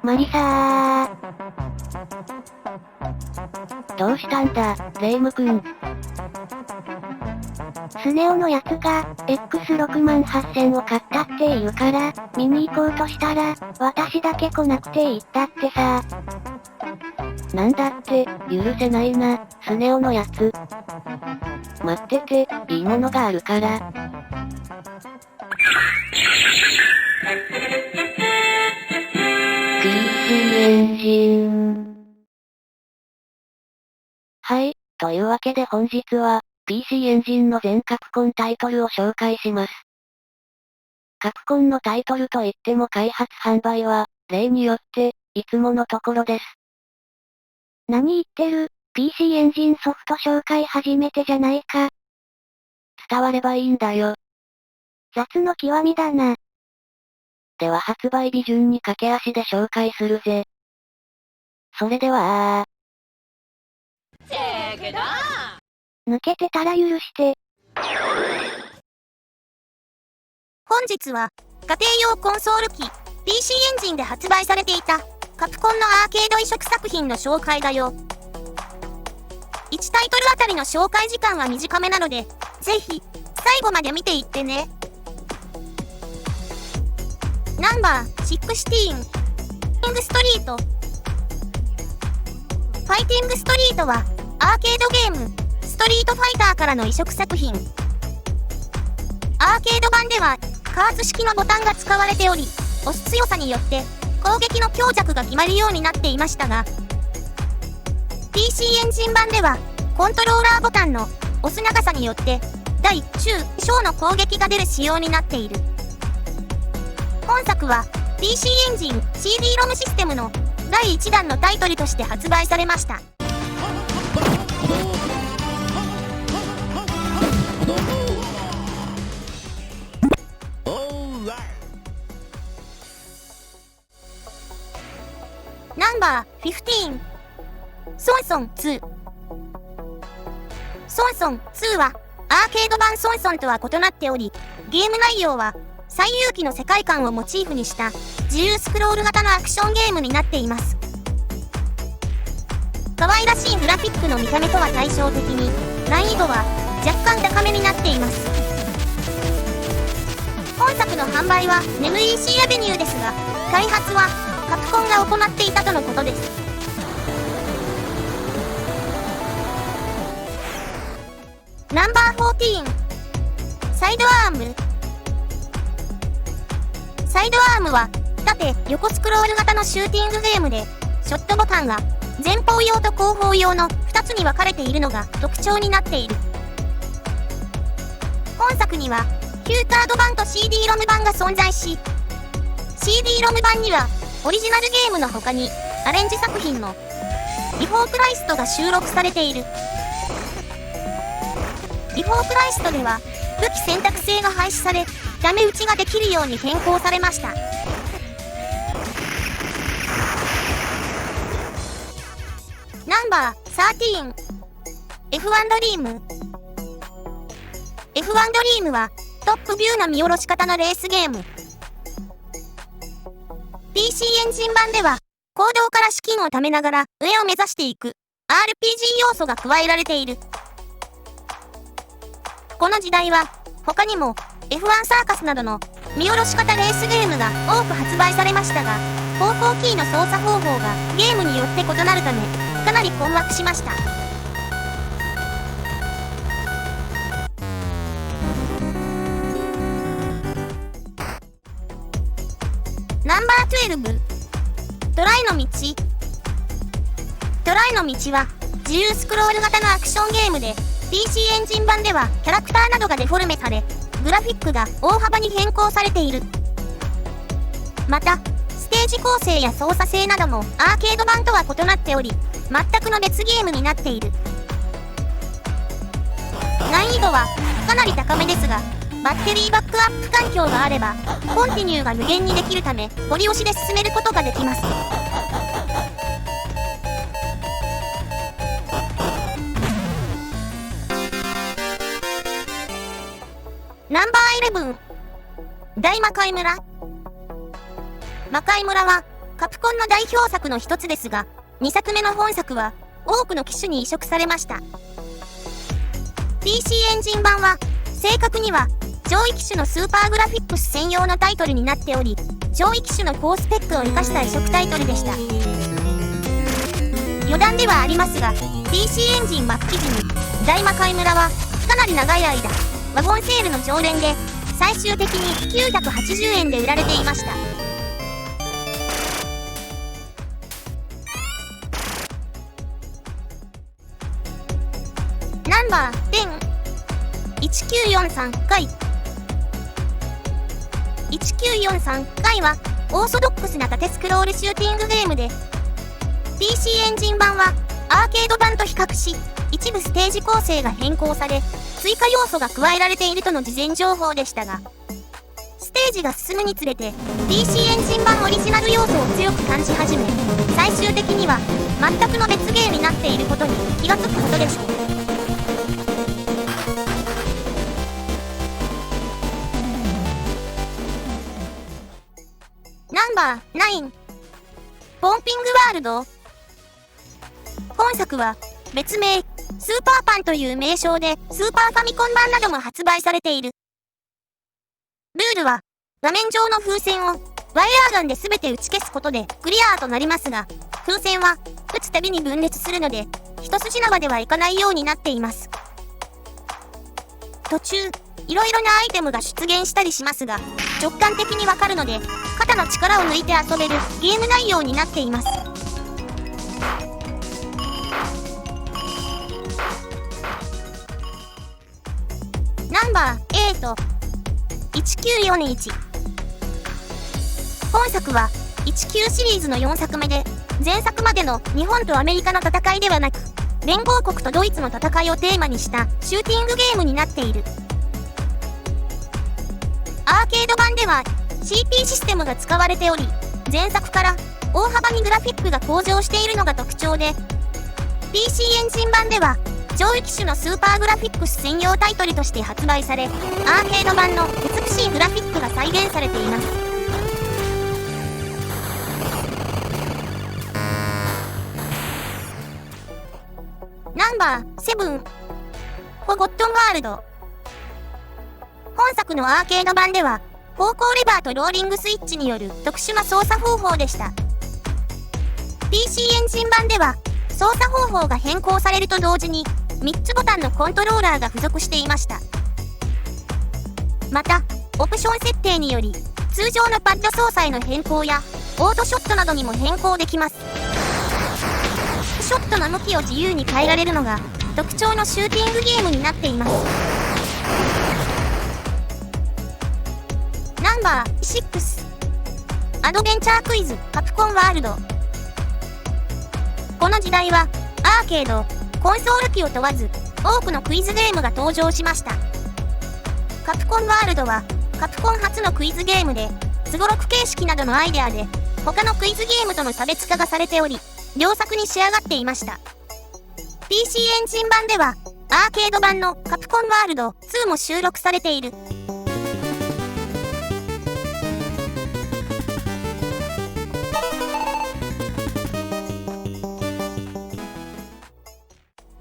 マリサー。どうしたんだ、レイムくん。スネ夫のやつが、X68000 を買ったって言うから、見に行こうとしたら、私だけ来なくていいったってさ。なんだって、許せないな、スネ夫のやつ。待ってて、いいものがあるから。PC エンジン。はい、というわけで本日は、PC エンジンの全カプコンタイトルを紹介します。カプコンのタイトルといっても開発販売は、例によって、いつものところです。何言ってる、PC エンジンソフト紹介初めてじゃないか。伝わればいいんだよ。雑の極みだな。では発売日順に駆け足で紹介するぜ。それでは抜けてたら許して。本日は、家庭用コンソール機、PC エンジンで発売されていた、カプコンのアーケード移植作品の紹介だよ。1タイトルあたりの紹介時間は短めなので、ぜひ、最後まで見ていってね。ナンバー16、ファイティングストリート。ファイティングストリートは、アーケードゲーム、ストリートファイターからの移植作品。アーケード版では、加圧式のボタンが使われており、押す強さによって攻撃の強弱が決まるようになっていましたが、PC エンジン版ではコントローラーボタンの押す長さによって大・中・小の攻撃が出る仕様になっている。本作は PC エンジン CD-ROM システムの第1弾のタイトルとして発売されました。ナンバー15、ソンソン2。ソンソン2はアーケード版ソンソンとは異なっており、ゲーム内容は西遊記の世界観をモチーフにした自由スクロール型のアクションゲームになっています。可愛らしいグラフィックの見た目とは対照的に、難易度は若干高めになっています。本作の販売は NEC アベニューですが、開発はカプコンが行っていたとのことです。ナンバー14、サイドアーム。サイドアームは縦・横スクロール型のシューティングゲームで、ショットボタンが前方用と後方用の2つに分かれているのが特徴になっている。本作には旧カード版と CD-ROM 版が存在し、CD-ROM 版にはオリジナルゲームの他にアレンジ作品のビフォークライストが収録されている。ビフォークライストでは武器選択制が廃止され、ダメ打ちができるように変更されました。ナンバー13、F1 ドリーム。F1 ドリームはトップビューな見下ろし方のレースゲーム。PC エンジン版では、公道から資金を貯めながら上を目指していく RPG 要素が加えられている。この時代は、他にも F1 サーカスなどの見下ろし方レースゲームが多く発売されましたが、方向キーの操作方法がゲームによって異なるため、かなり困惑しました。ナンバー12、トライの道。トライの道は自由スクロール型のアクションゲームで、 PC エンジン版ではキャラクターなどがデフォルメされ、グラフィックが大幅に変更されている。またステージ構成や操作性などもアーケード版とは異なっており、全くの別ゲームになっている。難易度はかなり高めですが、バッテリーバックアップ環境があればコンティニューが無限にできるため、ゴリ押しで進めることができます。ナンバー11、大魔界村。魔界村は、カプコンの代表作の一つですが、2作目の本作は、多くの機種に移植されました。PC エンジン版は、正確には、上位機種のスーパーグラフィックス専用のタイトルになっており、上位機種の高スペックを生かした移植タイトルでした。余談ではありますが、PC エンジン末期時に、大魔界村は、かなり長い間、ワゴンセールの常連で、最終的に980円で売られていました。ナンバー101943回1943回はオーソドックスな縦スクロールシューティングゲームで PC エンジン版はアーケード版と比較し一部ステージ構成が変更され追加要素が加えられているとの事前情報でしたがステージが進むにつれて PC エンジン版オリジナル要素を強く感じ始め最終的には全くの別ゲームになっていることに気がつくことでしょう。ナンバー9ポンピングワールド本作は別名スーパーパンという名称でスーパーファミコン版なども発売されている。ルールは画面上の風船をワイヤーガンで全て打ち消すことでクリアとなりますが風船は打つたびに分裂するので一筋縄ではいかないようになっています。途中いろいろなアイテムが出現したりしますが直感的にわかるので肩の力を抜いて遊べるゲーム内容になっています。ナンバー81941本作は19シリーズの4作目で前作までの日本とアメリカの戦いではなく連合国とドイツの戦いをテーマにしたシューティングゲームになっている。アーケード版では CP システムが使われており前作から大幅にグラフィックが向上しているのが特徴で PC エンジン版では上位機種のスーパーグラフィックス専用タイトルとして発売されアーケード版の美しいグラフィックが再現されています。ナンバー7フォゴットンワールド本作のアーケード版では方向レバーとローリングスイッチによる特殊な操作方法でした。PC エンジン版では操作方法が変更されると同時に3つボタンのコントローラーが付属していました。またオプション設定により通常のパッド操作への変更やオートショットなどにも変更できます。ショットの向きを自由に変えられるのが特徴のシューティングゲームになっています。ナンバー6アドベンチャークイズカプコンワールドこの時代はアーケードコンソール機を問わず多くのクイズゲームが登場しました。カプコンワールドはカプコン初のクイズゲームでスゴロク形式などのアイデアで他のクイズゲームとの差別化がされており良作に仕上がっていました。PC エンジン版ではアーケード版のカプコンワールド2も収録されている。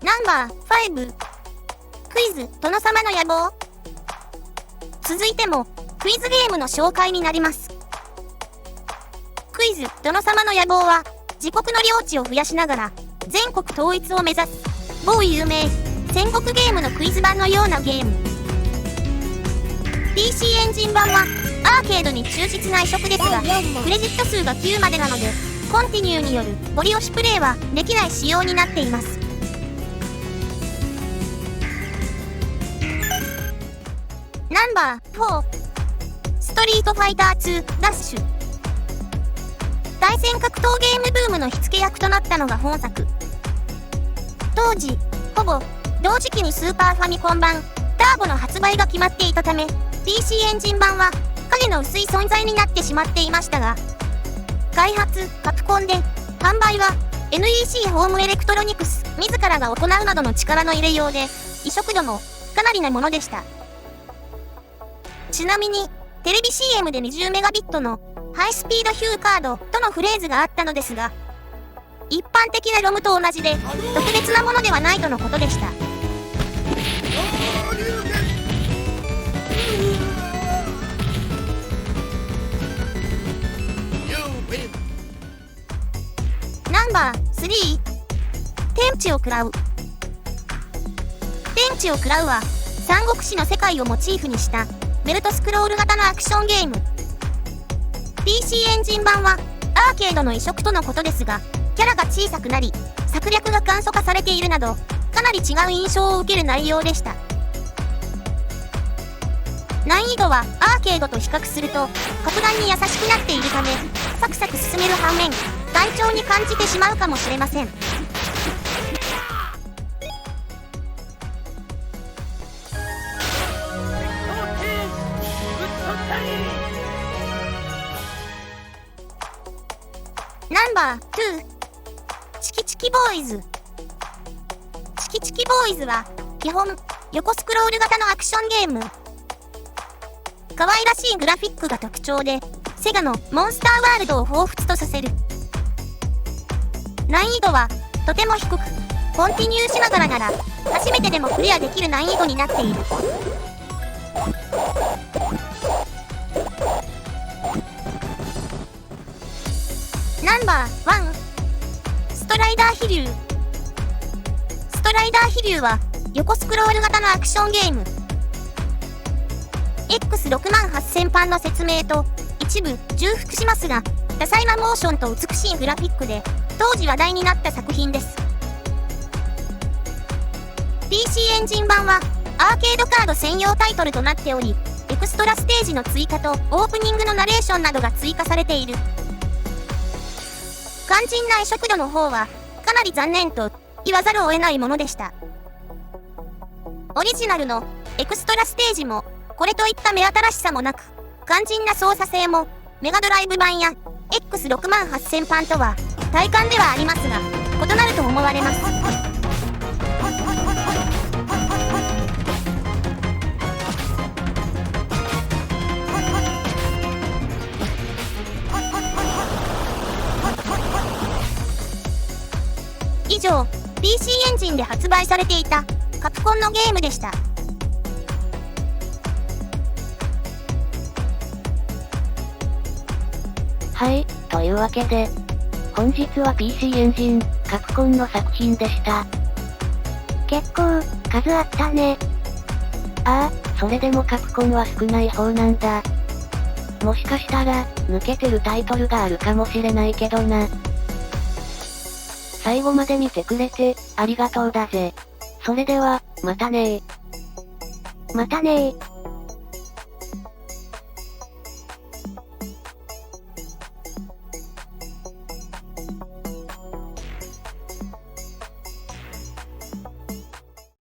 ナンバー5クイズ殿様の野望続いてもクイズゲームの紹介になります。クイズ殿様の野望は自国の領地を増やしながら全国統一を目指す某有名戦国ゲームのクイズ版のようなゲーム。 PC エンジン版はアーケードに忠実な移植ですがクレジット数が9までなのでコンティニューによる掘り押しプレイはできない仕様になっています。ナンバー4ストリートファイター2ダッシュ対戦格闘ゲームブームの火付け役となったのが本作。当時ほぼ同時期にスーパーファミコン版ターボの発売が決まっていたため PC エンジン版は影の薄い存在になってしまっていましたが開発カプコンで販売は NEC ホームエレクトロニクス自らが行うなどの力の入れようで移植度もかなりなものでした。ちなみにテレビ CM で20メガビットのハイスピードヒューカードとのフレーズがあったのですが、一般的なロムと同じで特別なものではないとのことでした。ナンバー3、天地を喰らう。天地を喰らうは三国志の世界をモチーフにしたベルトスクロール型のアクションゲーム。 PC エンジン版はアーケードの移植とのことですが、キャラが小さくなり策略が簡素化されているなどかなり違う印象を受ける内容でした。難易度はアーケードと比較すると格段に優しくなっているため、サクサク進める反面単調に感じてしまうかもしれません。ナンバー2、チキチキボーイズ。チキチキボーイズは基本横スクロール型のアクションゲーム。可愛らしいグラフィックが特徴で、セガのモンスターワールドを彷彿とさせる。難易度はとても低く、コンティニューしながらなら初めてでもクリアできる難易度になっている。ナンバー1、ストライダー飛竜。ストライダー飛竜は横スクロール型のアクションゲーム。X68000 版の説明と一部重複しますが、多彩なモーションと美しいグラフィックで当時話題になった作品です。 PC エンジン版はアーケードカード専用タイトルとなっており、エクストラステージの追加とオープニングのナレーションなどが追加されている。肝心な移植度の方はかなり残念と言わざるを得ないものでした。オリジナルのエクストラステージもこれといった目新しさもなく、肝心な操作性もメガドライブ版や X68000 版とは体感ではありますが異なると思われます。以上、PC エンジンで発売されていたカプコンのゲームでした。はい、というわけで、本日は PC エンジン、カプコンの作品でした。結構、数あったね。ああ、それでもカプコンは少ない方なんだ。もしかしたら、抜けてるタイトルがあるかもしれないけどな。最後まで見てくれて、ありがとうだぜ。それでは、またねー。またねー。